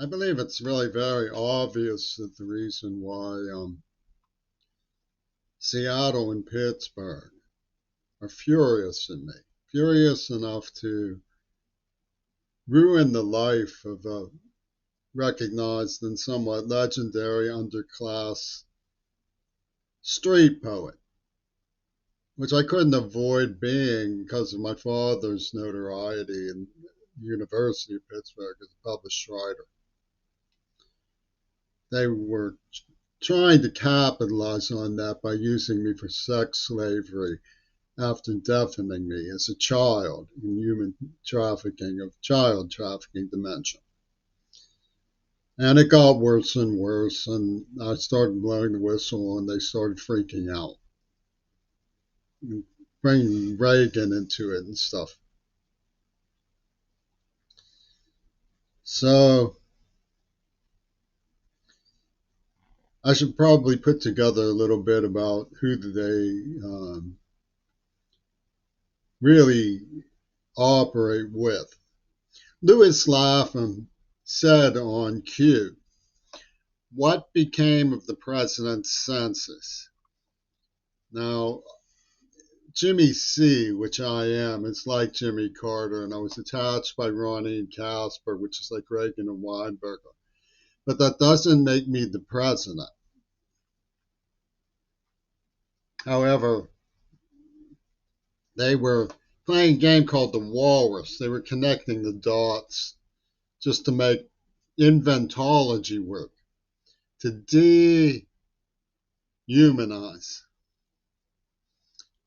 I believe it's really very obvious that the reason why Seattle and Pittsburgh are furious at me, furious enough to ruin the life of a recognized and somewhat legendary underclass street poet, which I couldn't avoid being because of my father's notoriety in the University of Pittsburgh as a published writer. They were trying to capitalize on that by using me for sex slavery after deafening me as a child in human trafficking of child trafficking dementia. And it got worse and worse, and I started blowing the whistle, and they started freaking out, bringing Reagan into it and stuff. So I should probably put together a little bit about who they really operate with. Lewis Lapham said on Q, "What became of the president's census?" Now, Jimmy C, which I am, is like Jimmy Carter, and I was attached by Ronnie and Casper, which is like Reagan and Weinberger. But that doesn't make me the president. However, they were playing a game called the Walrus. They were connecting the dots just to make inventology work, to dehumanize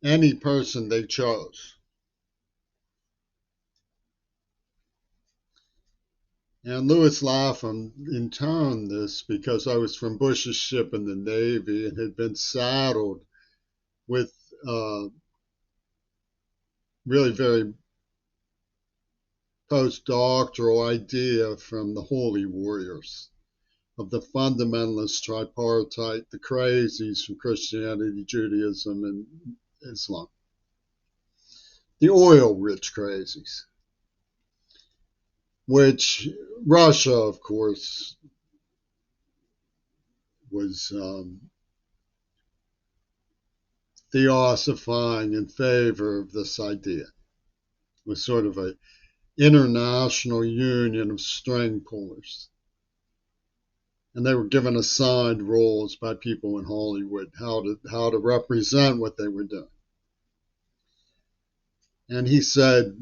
any person they chose. And Lewis Lapham intoned this because I was from Bush's ship in the Navy and had been saddled with really very postdoctoral idea from the holy warriors of the fundamentalist tripartite, the crazies from Christianity, Judaism, and Islam, the oil-rich crazies, which Russia, of course, was theosifying in favor of this idea. It was sort of an international union of string pullers. And they were given assigned roles by people in Hollywood, how to represent what they were doing. And he said,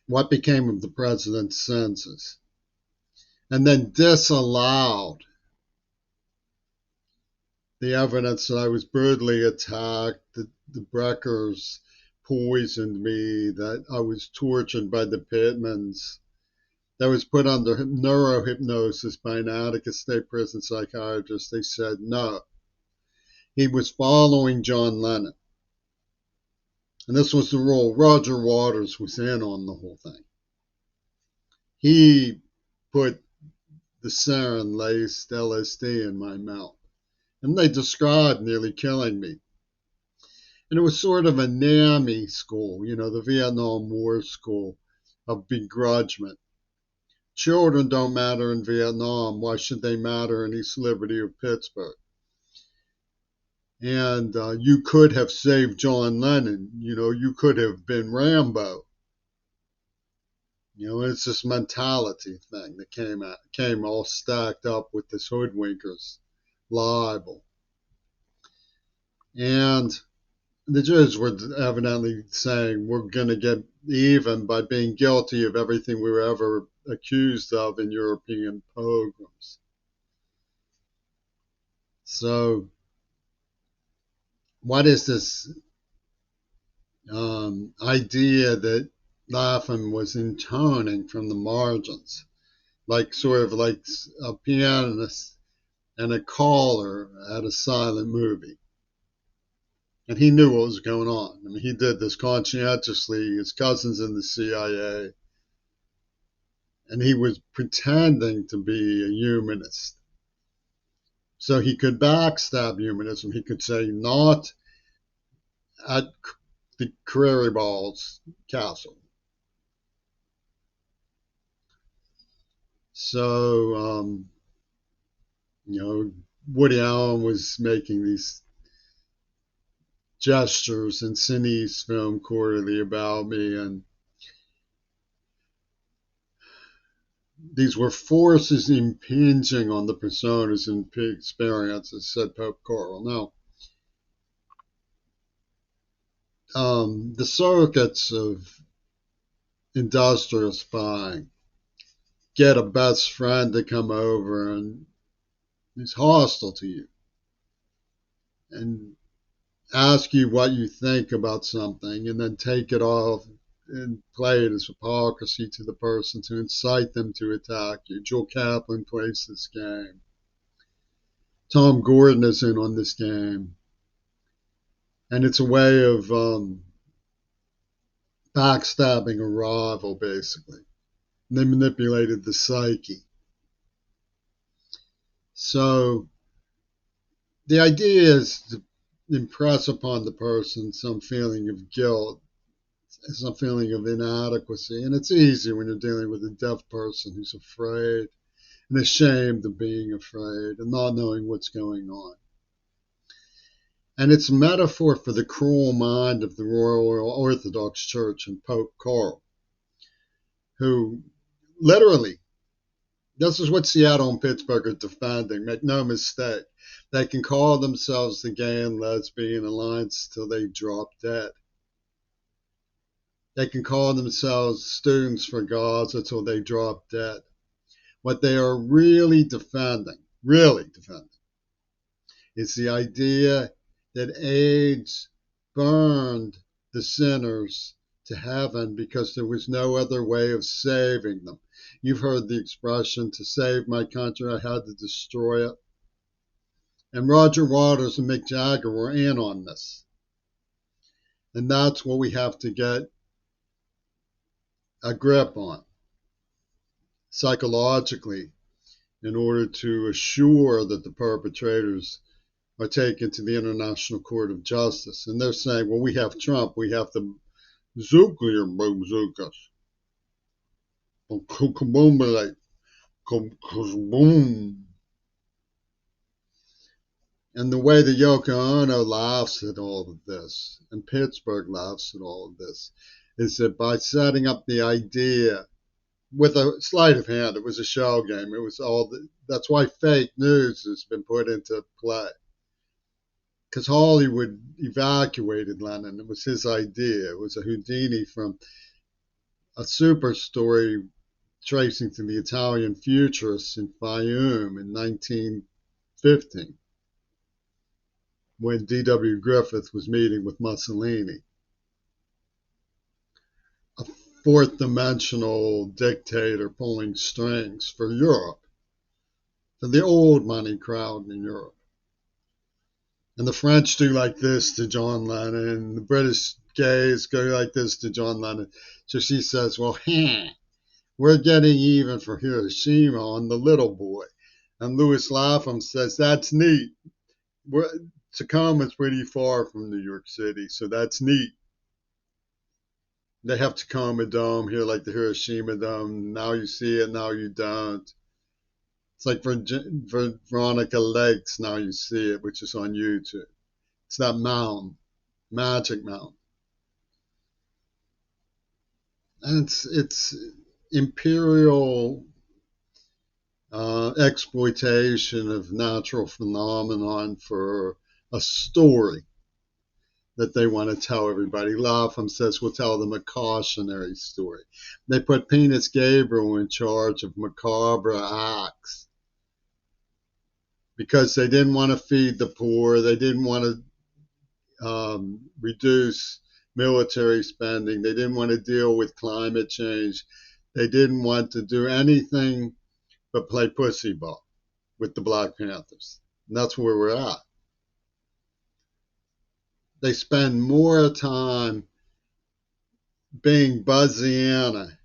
what became of the president's census? And then disallowed the evidence that I was brutally attacked, that the Breckers poisoned me, that I was tortured by the Pittmans, that was put under neurohypnosis by an Attica State Prison psychiatrist. They said no. He was following John Lennon. And this was the rule. Roger Waters was in on the whole thing. He put the sarin-laced LSD in my mouth. And they described nearly killing me. And it was sort of a NAMI school, the Vietnam War school of begrudgment. Children don't matter in Vietnam. Why should they matter in East Liberty or Pittsburgh? And you could have saved John Lennon. You could have been Rambo. It's this mentality thing that came all stacked up with this hoodwinkers libel. And the Jews were evidently saying we're going to get even by being guilty of everything we were ever accused of in European pogroms. So what is this idea that Lapham was intoning from the margins, sort of like a pianist and a caller at a silent movie? And he knew what was going on. I mean, he did this conscientiously. His cousin's in the CIA. And he was pretending to be a humanist. So he could backstab humanism. He could say, not at the Prairie Balls Castle. So, you know, Woody Allen was making these gestures in Cine's Film Quarterly about me, and these were forces impinging on the personas and experiences, said Pope Carl. Now, the circuits of industrial spying get a best friend to come over and he's hostile to you and ask you what you think about something and then take it off and play it as hypocrisy to the person to incite them to attack you. Joel Kaplan plays this game. Tom Gordon is in on this game. And it's a way of backstabbing a rival, basically. And they manipulated the psyche. So the idea is to impress upon the person some feeling of guilt, some feeling of inadequacy. And it's easy when you're dealing with a deaf person who's afraid and ashamed of being afraid and not knowing what's going on. And it's a metaphor for the cruel mind of the Royal Orthodox Church and Pope Carl, who literally, this is what Seattle and Pittsburgh are defending. Make no mistake. They can call themselves the Gay and Lesbian Alliance till they drop dead. They can call themselves Students for Gaza till they drop dead. What they are really defending, is the idea that AIDS burned the sinners to heaven because there was no other way of saving them. You've heard the expression, to save my country, I had to destroy it. And Roger Waters and Mick Jagger were in on this. And that's what we have to get a grip on psychologically in order to assure that the perpetrators are taken to the International Court of Justice. And they're saying, well, we have Trump, we have the nuclear bazookas. And the way that Yoko Ono laughs at all of this, and Pittsburgh laughs at all of this, is that by setting up the idea with a sleight of hand, it was a shell game. It was that's why fake news has been put into play. Because Hollywood evacuated Lennon. It was his idea. It was a Houdini from a super story tracing to the Italian futurists in Fiume in 1915 when D.W. Griffith was meeting with Mussolini. A fourth dimensional dictator pulling strings for Europe, for the old money crowd in Europe. And the French do like this to John Lennon, and the British gays go like this to John Lennon. So she says, well, we're getting even for Hiroshima on the little boy. And Louis Lapham says, that's neat. Tacoma's pretty far from New York City, so that's neat. They have Tacoma Dome here, like the Hiroshima Dome. Now you see it, now you don't. It's like for Veronica Lakes, now you see it, which is on YouTube. It's that mountain, Magic Mountain. And it's imperial exploitation of natural phenomenon for a story that they want to tell everybody. Lapham says we'll tell them a cautionary story. They put Penis Gabriel in charge of macabre acts because they didn't want to feed the poor. They didn't want to reduce military spending. They didn't want to deal with climate change. They didn't want to do anything but play pussy ball with the Black Panthers. And that's where we're at. They spend more time being Buzziana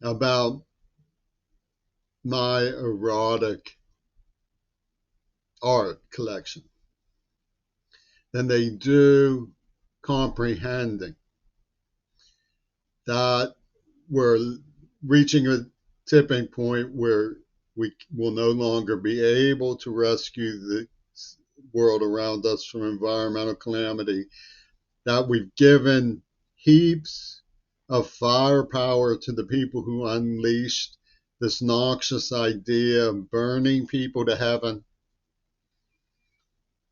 about my erotic art collection than they do comprehending that we're reaching tipping point where we will no longer be able to rescue the world around us from environmental calamity, that we've given heaps of firepower to the people who unleashed this noxious idea of burning people to heaven.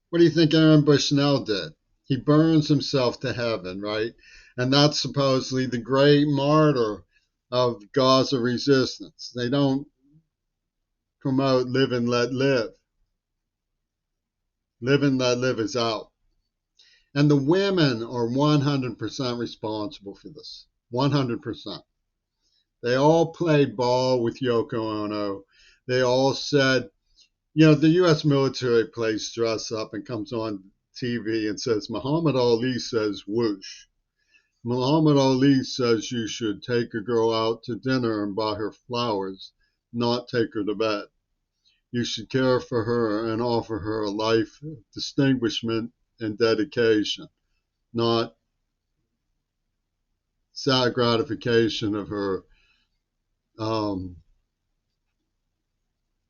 What do you think Aaron Bushnell did? He burns himself to heaven, right? And that's supposedly the great martyr of Gaza resistance. They don't promote live and let live. Live and let live is out. And the women are 100% responsible for this. 100%. They all played ball with Yoko Ono. They all said, the U.S. military plays dress up and comes on TV and says, Muhammad Ali says whoosh. Muhammad Ali says you should take a girl out to dinner and buy her flowers, not take her to bed. You should care for her and offer her a life of distinguishment and dedication, not sad gratification of her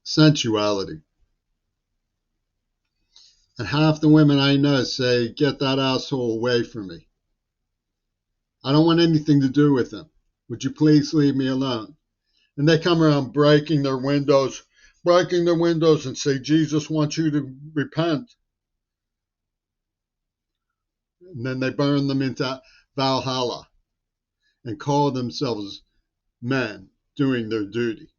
sensuality. And half the women I know say, get that asshole away from me. I don't want anything to do with him. Would you please leave me alone? And they come around breaking their windows and say, Jesus wants you to repent. And then they burn them into Valhalla and call themselves men doing their duty.